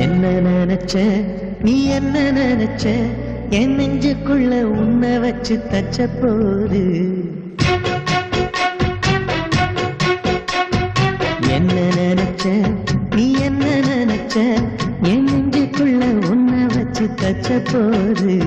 என்ன நினைச்ச நீ என்ன நினைச்ச என் நெஞ்சுக்குள்ள உன்னை வச்சு தச்ச போது என்ன நினைச்ச நீ என்ன நினைச்ச என் நெஞ்சுக்குள்ள உன்னை வச்சு தச்ச போது